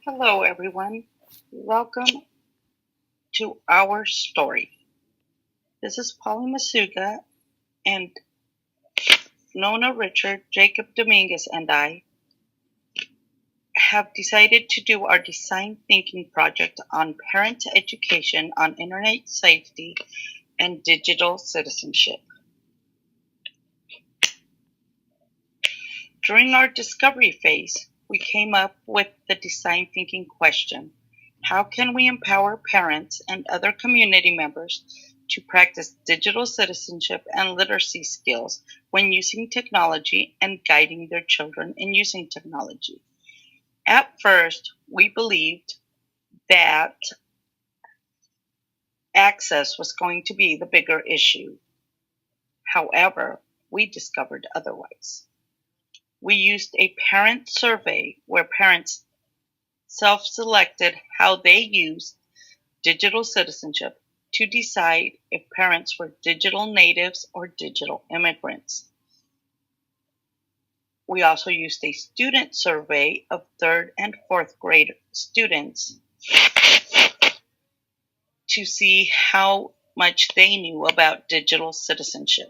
Hello, everyone. Welcome to our story. This is Polly Masuga, and Nona Richard, Jacob Dominguez, and I have decided to do our design thinking project on parent education on internet safety and digital citizenship. During our discovery phase, we came up with the design thinking question: how can we empower parents and other community members to practice digital citizenship and literacy skills when using technology and guiding their children in using technology? At first, we believed that access was going to be the bigger issue. However, we discovered otherwise. We used a parent survey where parents self-selected how they used digital citizenship to decide if parents were digital natives or digital immigrants. We also used a student survey of third and fourth grade students to see how much they knew about digital citizenship.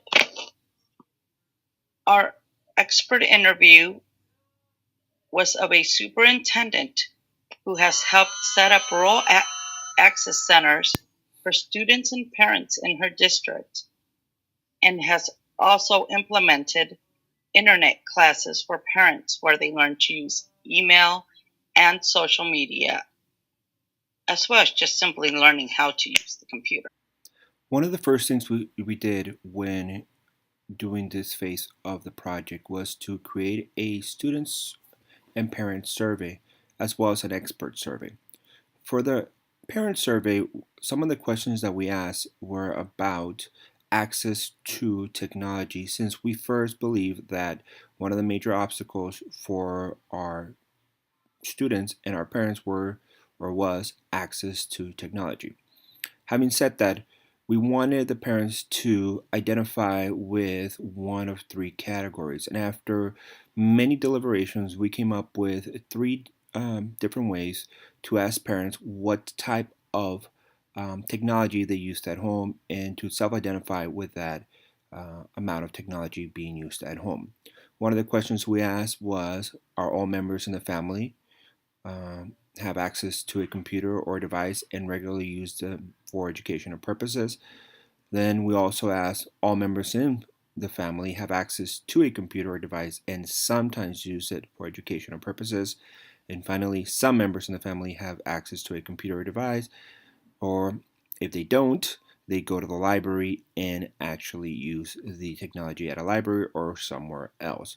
Our expert interview was of a superintendent who has helped set up rural access centers for students and parents in her district, and has also implemented internet classes for parents where they learn to use email and social media, as well as just simply learning how to use the computer. One of the first things we did when doing this phase of the project was to create a students and parents survey as well as an expert survey. For the parent survey, some of the questions that we asked were about access to technology, since we first believed that one of the major obstacles for our students and our parents were or was access to technology. Having said that, we wanted the parents to identify with one of three categories. And after many deliberations, we came up with three different ways to ask parents what type of technology they used at home and to self identify with that amount of technology being used at home. One of the questions we asked was: are all members in the family have access to a computer or device and regularly use them for educational purposes? Then we also ask: all members in the family have access to a computer or device and sometimes use it for educational purposes? And finally, some members in the family have access to a computer or device, or if they don't, they go to the library and actually use the technology at a library or somewhere else.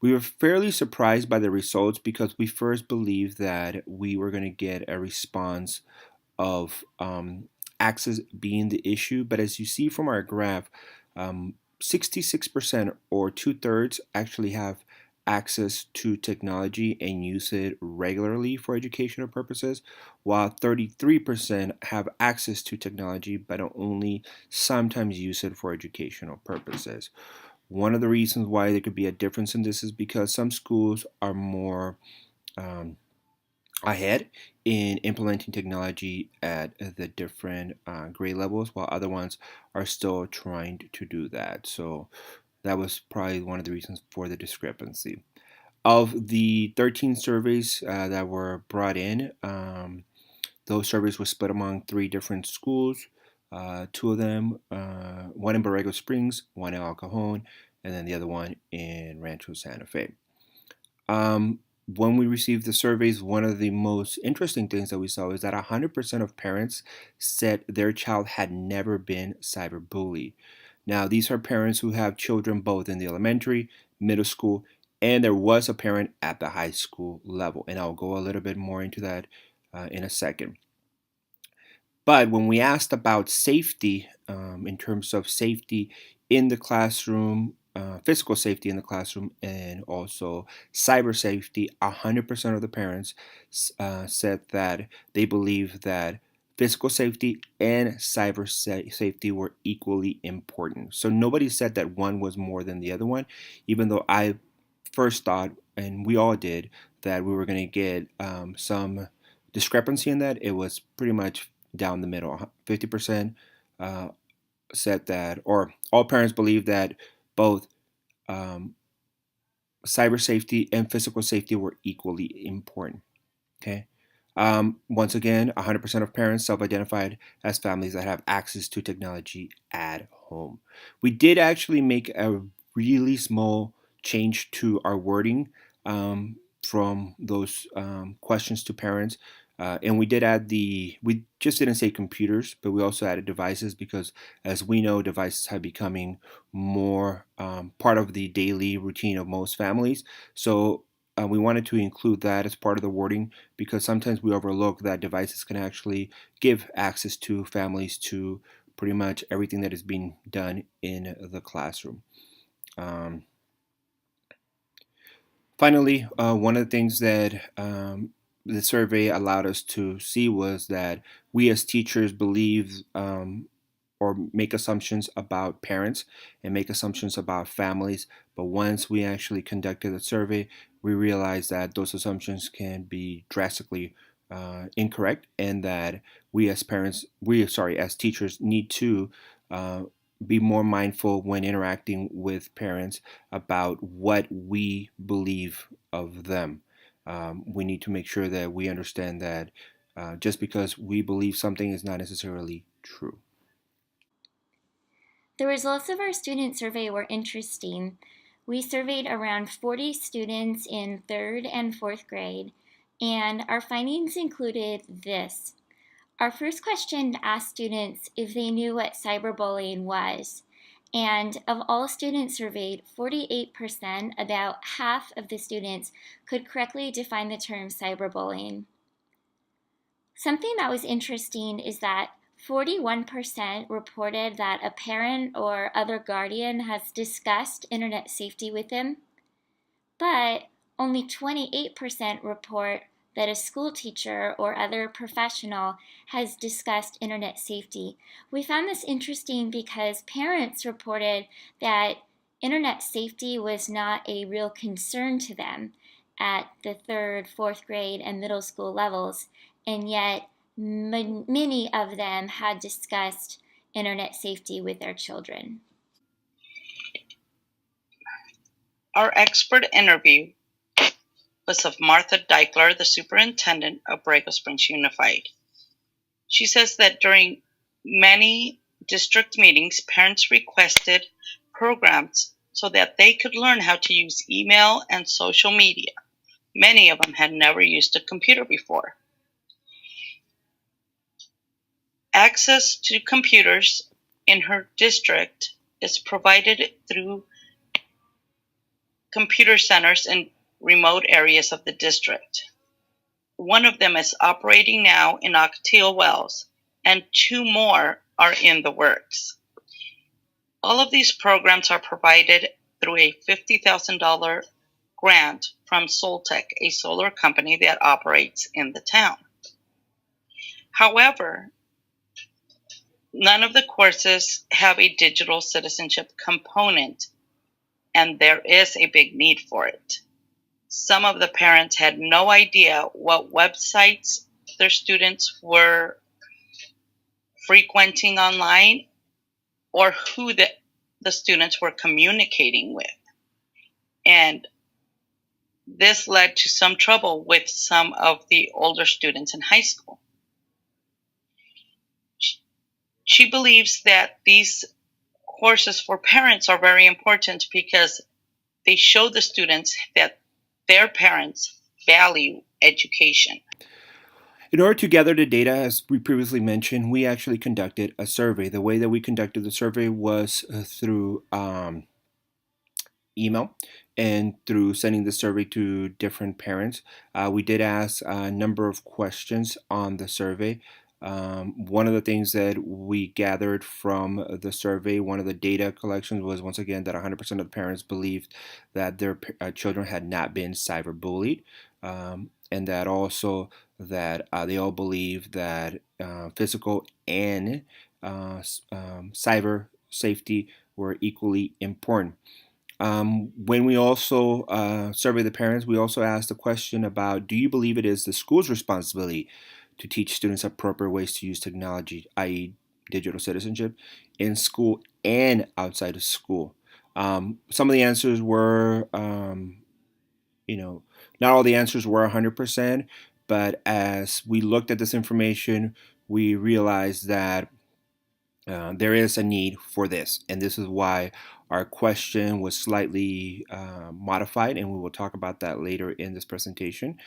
We were fairly surprised by the results because we first believed that we were going to get a response of access being the issue, but as you see from our graph, 66% or two-thirds actually have access to technology and use it regularly for educational purposes, while 33% have access to technology but only sometimes use it for educational purposes. One of the reasons why there could be a difference in this is because some schools are more um, ahead in implementing technology at the different grade levels, while other ones are still trying to do that. So that was probably one of the reasons for the discrepancy. Of the 13 surveys that were brought in, those surveys were split among three different schools. Two of them, one in Borrego Springs, one in El Cajon, and then the other one in Rancho Santa Fe. When we received the surveys, one of the most interesting things that we saw is that 100% of parents said their child had never been cyberbullied. Now, these are parents who have children both in the elementary, middle school, and there was a parent at the high school level. And I'll go a little bit more into that in a second. But when we asked about safety, in terms of safety in the classroom, physical safety in the classroom, and also cyber safety, 100% of the parents said that they believe that physical safety and cyber safety were equally important. So nobody said that one was more than the other one, even though I first thought and we all did, that we were going to get some discrepancy in that. It was pretty much down the middle. 50% uh, said that, or all parents believe that both um, cyber safety and physical safety were equally important. Okay. Once again, 100% of parents self identified as families that have access to technology at home. We did actually make a really small change to our wording from those questions to parents. And we did add we just didn't say computers, but we also added devices because, as we know, devices have becoming more part of the daily routine of most families. So we wanted to include that as part of the wording because sometimes we overlook that devices can actually give access to families to pretty much everything that is being done in the classroom. Um, Finally, one of the things that the survey allowed us to see was that we as teachers believe or make assumptions about parents and make assumptions about families. But once we actually conducted the survey, we realized that those assumptions can be drastically incorrect, and that we as parents, as teachers, need to uh, be more mindful when interacting with parents about what we believe of them. We need to make sure that we understand that just because we believe something is not necessarily true. The results of our student survey were interesting. We surveyed around 40 students in third and fourth grade, and our findings included this. Our first question asked students if they knew what cyberbullying was. And of all students surveyed, 48%, about half of the students, could correctly define the term cyberbullying. Something that was interesting is that 41% reported that a parent or other guardian has discussed internet safety with them, but only 28% report that a school teacher or other professional has discussed internet safety. We found this interesting because parents reported that internet safety was not a real concern to them at the third, fourth grade, and middle school levels, and yet many of them had discussed internet safety with their children. Our expert interview was of Martha Deichler, the superintendent of Borrego Springs Unified. She says that during many district meetings, parents requested programs so that they could learn how to use email and social media. Many of them had never used a computer before. Access to computers in her district is provided through computer centers in remote areas of the district. One of them is operating now in Ocotillo Wells, and 2 more are in the works. All of these programs are provided through a $50,000 grant from Soltech, a solar company that operates in the town. However, none of the courses have a digital citizenship component, and there is a big need for it. Some of the parents had no idea what websites their students were frequenting online or who the students were communicating with. And this led to some trouble with some of the older students in high school. She believes that these courses for parents are very important because they show the students that their parents value education. In order to gather the data, as we previously mentioned, we actually conducted a survey. The way that we conducted the survey was through email and through sending the survey to different parents. We did ask a number of questions on the survey. One of the things that we gathered from the survey, one of the data collections, was once again that 100% of the parents believed that their children had not been cyberbullied, and that also that they all believe that physical and cyber safety were equally important. When we also survey the parents, we also asked the question about, do you believe it is the school's responsibility to teach students appropriate ways to use technology, i.e. digital citizenship, in school and outside of school? Some of the answers were, not all the answers were 100%, but as we looked at this information, we realized that there is a need for this, and this is why our question was slightly modified, and we will talk about that later in this presentation.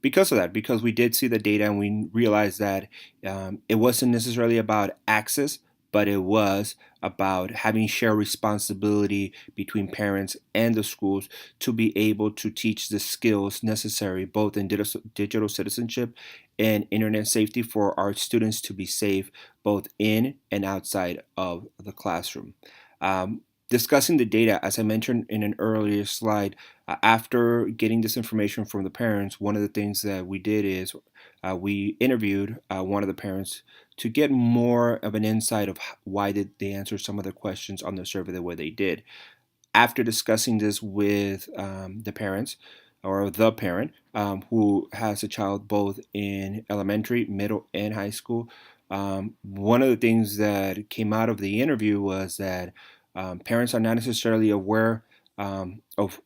Because of that, because we did see the data and we realized that it wasn't necessarily about access, but it was about having shared responsibility between parents and the schools to be able to teach the skills necessary both in digital citizenship and internet safety for our students to be safe both in and outside of the classroom. Discussing the data, as I mentioned in an earlier slide, after getting this information from the parents, one of the things that we did is we interviewed one of the parents to get more of an insight of why did they answer some of the questions on the survey the way they did. After discussing this with the parents, or the parent who has a child both in elementary, middle, and high school, one of the things that came out of the interview was that parents are not necessarily aware of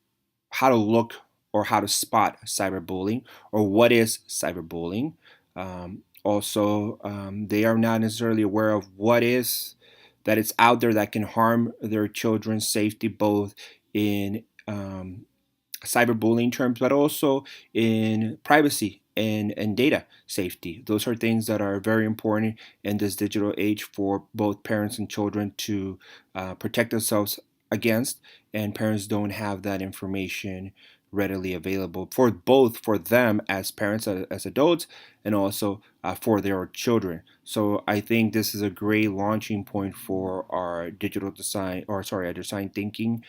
how to look or how to spot cyberbullying or what is cyberbullying. They are not necessarily aware of what is that it's out there that can harm their children's safety, both in cyberbullying terms, but also in privacy and data safety. Those are things that are very important in this digital age for both parents and children to protect themselves against, and parents don't have that information readily available for both for them as parents, as adults, and also for their children. So I think this is a great launching point for our digital design, or sorry, our design thinking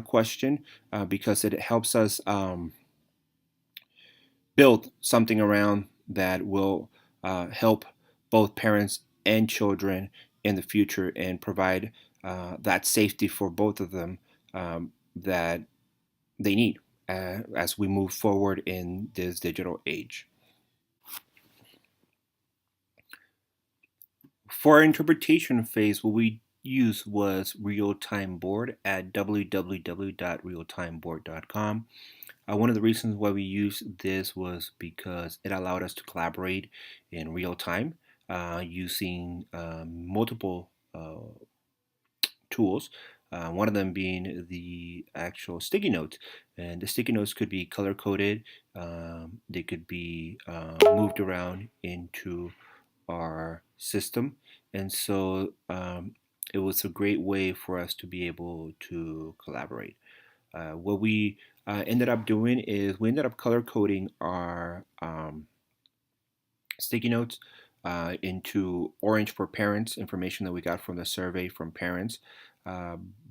question, because it helps us build something around that will help both parents and children in the future and provide that safety for both of them that they need as we move forward in this digital age. For our interpretation phase, what we used was Real-Time Board at www.realtimeboard.com. One of the reasons why we used this was because it allowed us to collaborate in real time using multiple tools. One of them being the actual sticky notes. And the sticky notes could be color coded, they could be moved around into our system. And so it was a great way for us to be able to collaborate. What we ended up doing is we ended up color coding our sticky notes into orange for parents, information that we got from the survey from parents,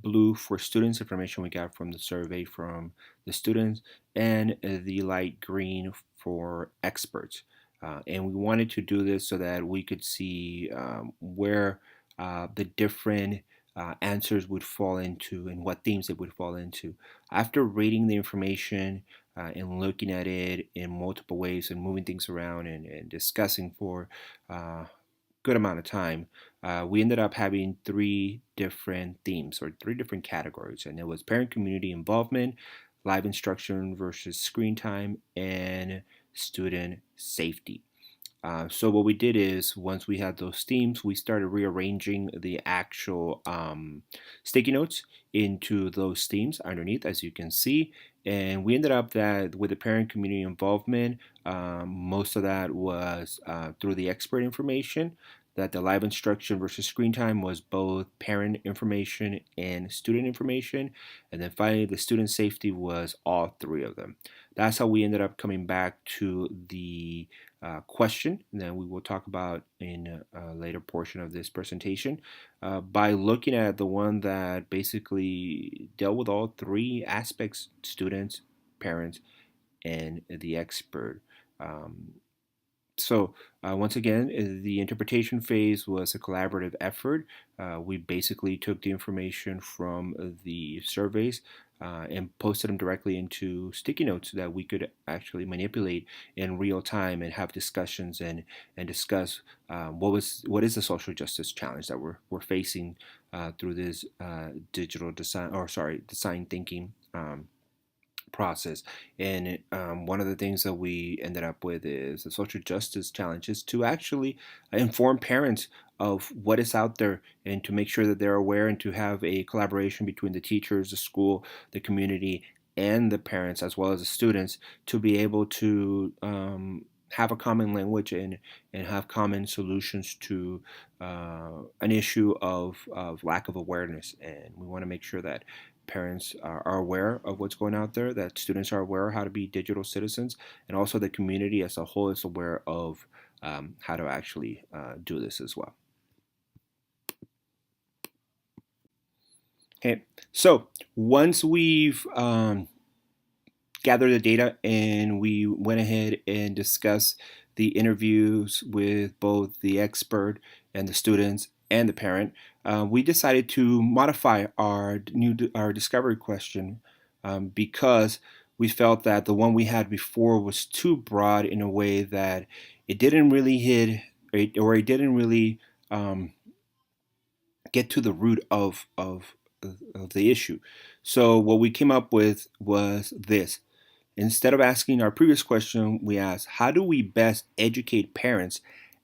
blue for students, information we got from the survey from the students, and the light green for experts. And we wanted to do this so that we could see where the different answers would fall into and what themes it would fall into. After reading the information and looking at it in multiple ways and moving things around and discussing for a good amount of time, we ended up having three different themes or three different categories. And it was parent community involvement, live instruction versus screen time, and student safety. So what we did is once we had those themes, we started rearranging the actual sticky notes into those themes underneath, as you can see. And we ended up that with the parent community involvement, most of that was through the expert information, that the live instruction versus screen time was both parent information and student information. And then finally, the student safety was all three of them. That's how we ended up coming back to the question that we will talk about in a later portion of this presentation by looking at the one that basically dealt with all three aspects: students, parents, and the expert. So, once again, the interpretation phase was a collaborative effort. We basically took the information from the surveys and posted them directly into sticky notes that we could actually manipulate in real time and have discussions and discuss what is the social justice challenge that we're facing through this digital design, or sorry, design thinking process. And one of the things that we ended up with is the social justice challenges to actually inform parents of what is out there and to make sure that they're aware and to have a collaboration between the teachers, the school, the community, and the parents as well as the students to be able to have a common language and have common solutions to an issue of lack of awareness. And we want to make sure that parents are aware of what's going out there, that students are aware of how to be digital citizens, and also the community as a whole is aware of how to actually do this as well. Okay, so once we've gathered the data and we went ahead and discussed the interviews with both the expert and the students and the parent, we decided to modify our discovery question because we felt that the one we had before was too broad in a way that it didn't really hit, or it didn't really get to the root of the issue. So what we came up with was this. Instead of asking our previous question, we asked, how do we best educate parents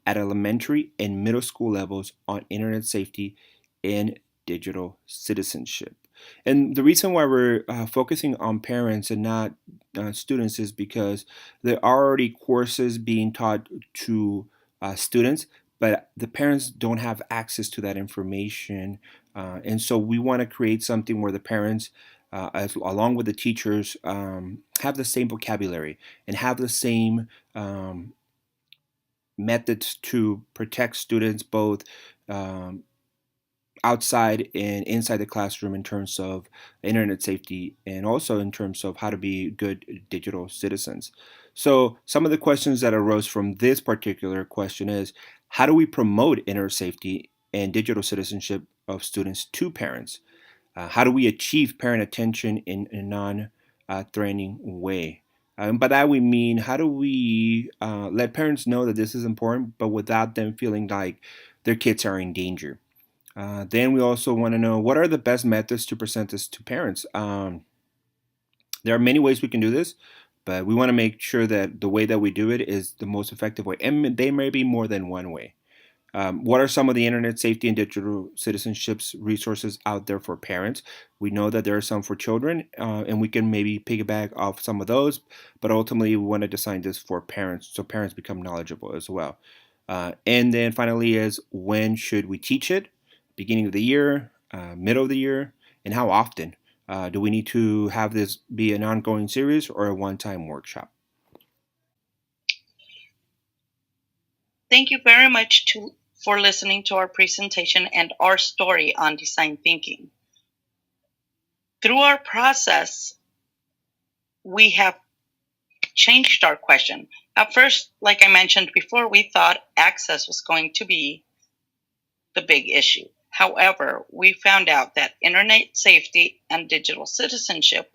at elementary and middle school levels on internet safety and digital citizenship? And the reason why we're focusing on parents and not students is because there are already courses being taught to students, but the parents don't have access to that information. And so we want to create something where the parents, along with the teachers, have the same vocabulary and have the same methods to protect students both outside and inside the classroom in terms of internet safety and also in terms of how to be good digital citizens. So some of the questions that arose from this particular question is, how do we promote internet safety and digital citizenship of students to parents? How do we achieve parent attention in a non-threatening way? By that we mean, how do we let parents know that this is important, but without them feeling like their kids are in danger? Then we also want to know, what are the best methods to present this to parents? There are many ways we can do this, but we want to make sure that the way that we do it is the most effective way. And there may be more than one way. What are some of the internet safety and digital citizenships resources out there for parents? We know that there are some for children, and we can maybe piggyback off some of those, but ultimately we want to design this for parents so parents become knowledgeable as well. And then finally is, when should we teach it? Beginning of the year, middle of the year, and how often? Do we need to have this be an ongoing series or a one-time workshop? Thank you very much for listening to our presentation and our story on design thinking. Through our process, we have changed our question. At first, like I mentioned before, we thought access was going to be the big issue. However, we found out that internet safety and digital citizenship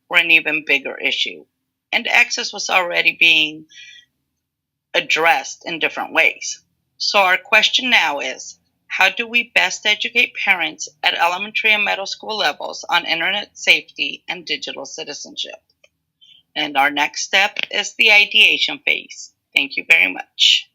were an even bigger issue, and access was already being addressed in different ways. So our question now is, how do we best educate parents at elementary and middle school levels on internet safety and digital citizenship? And our next step is the ideation phase. Thank you very much.